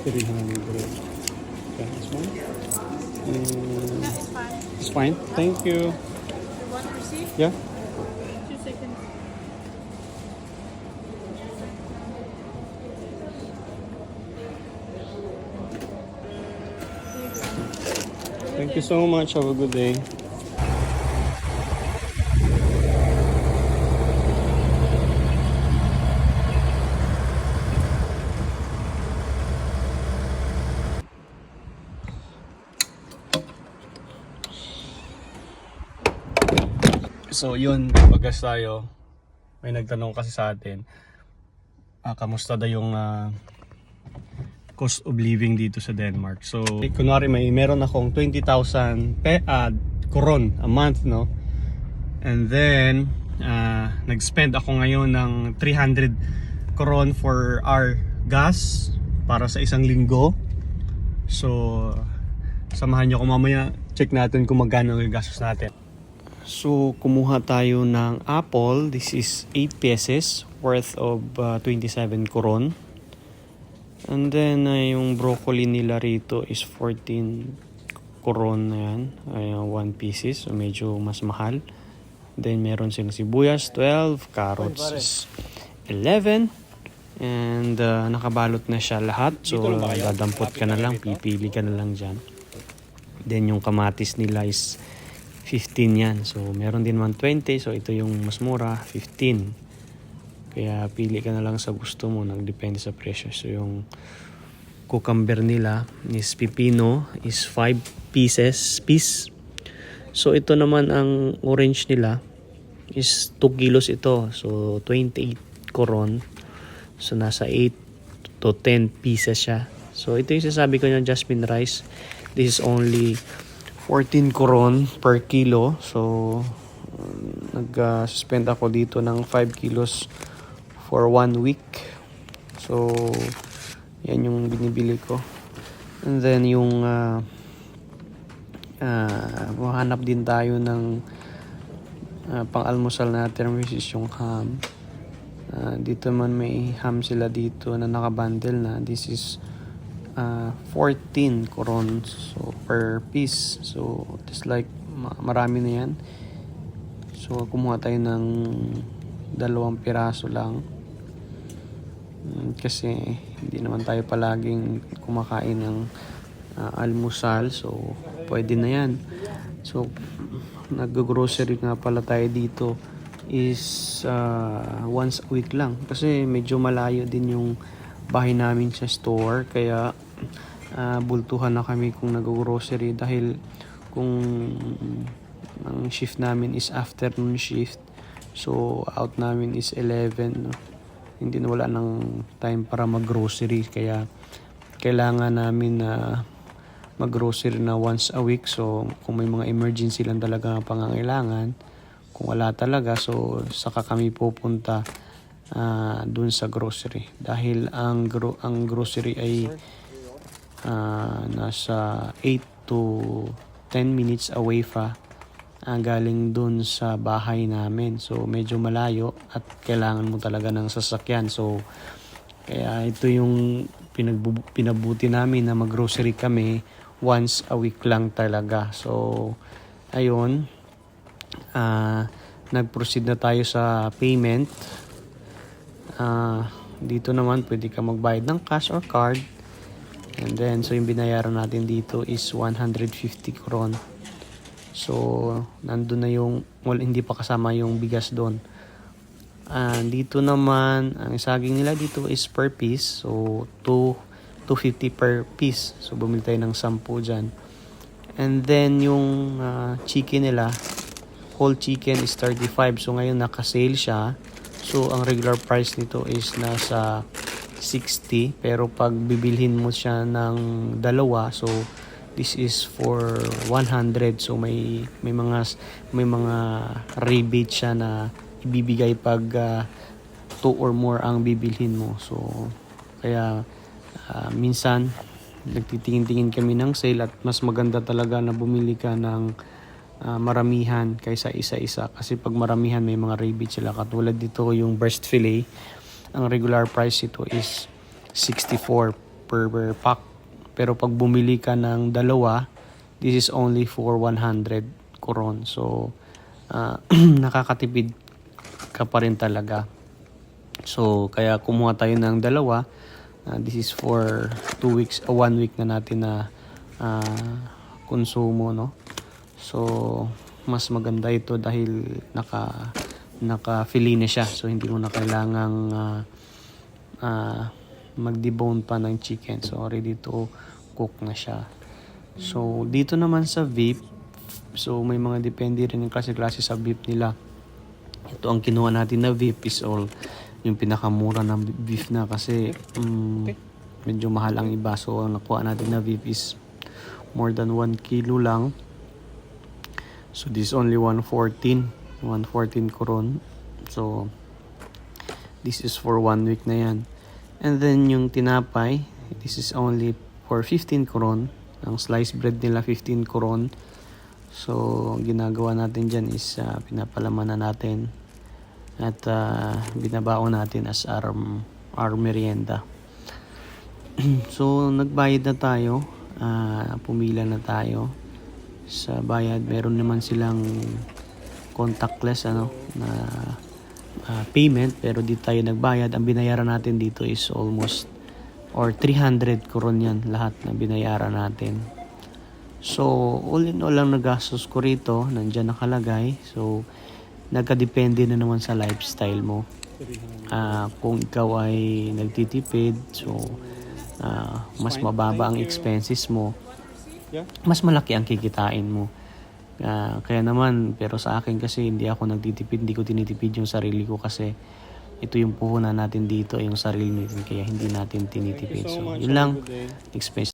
300. Okay, this one? Yeah, it's fine. It's fine. Thank you. You want to receive? Yeah. 2 seconds. Thank you so much. Have a good day. So yun, bagas tayo. May nagtanong kasi sa atin, kamusta daw yung cost of living dito sa Denmark. So kunwari meron akong 20,000 koron a month, no? And then nag-spend ako ngayon ng 300 koron for our gas para sa isang linggo. So samahan niyo ko mamaya, check natin kung magkano yung gastos natin. So, kumuha tayo ng apple. This is 8 pieces worth of 27 koron. And then, yung broccoli nila rito is 14 koron na yan. 1 pieces. So, medyo mas mahal. Then, meron silang sibuyas, 12. Carrots is 11. And, nakabalot na siya lahat. So, dadampot ka na lang. Pipili ka na lang dyan. Then, yung kamatis nila is 15 yan. So, meron din 120. So, ito yung mas mura, 15. Kaya, pili ka na lang sa gusto mo. Nagdepende sa presyo. So, yung cucumber nila is pipino is 5 piece. So, ito naman ang orange nila is 2 kilos ito. So, 28 koron. So, nasa 8 to 10 pieces siya. So, ito yung sasabi ko yung jasmine rice. This is only 14 koron per kilo. So, nag-suspend ako dito ng 5 kilos for 1 week. So, yan yung binibili ko. And then, yung mahanap din tayo ng pang-almusal natin, which is yung ham. Dito man may ham sila dito na nakabundle na. This is 14 koron so per piece. So it's like marami na yan. So kumuha tayo ng 2 piraso lang. Kasi hindi naman tayo palaging kumakain ng almusal. So pwede na yan. So nag-grocery nga pala tayo dito is once a week lang. Kasi medyo malayo din yung bahay namin sa store, kaya bultuhan na kami kung nag-grocery dahil kung ang shift namin is afternoon shift, so out namin is 11, no? Hindi na, wala ng time para mag-grocery, kaya kailangan namin na mag-grocery na once a week. So kung may mga emergency lang talaga pangangailangan, kung wala talaga, so saka kami pupunta dun sa grocery, dahil ang grocery ay nasa 8 to 10 minutes away galing dun sa bahay namin. So medyo malayo at kailangan mo talaga ng sasakyan. So kaya ito yung pinabuti namin na mag-grocery kami once a week lang talaga. So ayun, nag-proceed na tayo sa payment. Dito naman pwede ka magbayad ng cash or card. And then so yung binayaran natin dito is 150 koron. So nandun na yung hindi pa kasama yung bigas doon. Dito naman ang saging nila dito is per piece. So 250 per piece. So bumili tayo ng 10 dyan. And then yung chicken nila, whole chicken is 35. So ngayon naka-sale siya. So ang regular price nito is nasa 60, pero pag bibilhin mo siya ng dalawa, so this is for 100. So may mga rebate siya na ibibigay pag 2 or more ang bibilhin mo. So kaya minsan nagtitingin-tingin kami ng sale, at mas maganda talaga na bumili ka ng maramihan kaysa isa-isa, kasi pag maramihan may mga rebate sila. Katulad dito yung breast fillet, ang regular price ito is 64 per pack. Pero pag bumili ka ng dalawa, this is only for 100 koron. So, nakakatipid ka pa rin talaga. So, kaya kumuha tayo ng dalawa. This is for 2 weeks, 1 week na natin na konsumo, no? So, mas maganda ito dahil naka-fillet na siya. So, hindi mo na kailangang mag-debone pa ng chicken. So, ready to cook na siya. So, dito naman sa beef, so may mga depende rin yung klase-klase sa beef nila. Ito ang kinuha natin na beef is all yung pinakamura ng beef na kasi medyo mahal ang iba. So, ang nakuha natin na beef is more than 1 kilo lang. So, this is only 114 koron. So, this is for 1 week na yan. And then, yung tinapay, this is only for 15 koron. Ang sliced bread nila, 15 koron. So, ang ginagawa natin dyan is pinapalaman na natin at binabaon natin as our merienda. So, nagbayad na tayo. Pumila na tayo. Sa bayad, meron naman silang contactless na payment, pero di tayo nagbayad. Ang binayaran natin dito is almost or 300 koron yan lahat na binayaran natin. So, all in all lang nagastos ko rito, nandyan nakalagay. So, nagkadepende na naman sa lifestyle mo. Kung ikaw ay nagtitipid, so mas mababa ang expenses mo, mas malaki ang kikitain mo. Kaya naman, pero sa akin kasi hindi ako nagtitipid, hindi ko tinitipid yung sarili ko kasi ito yung puhunan natin dito, yung sarili natin, kaya hindi natin tinitipid. So, yun lang, expense.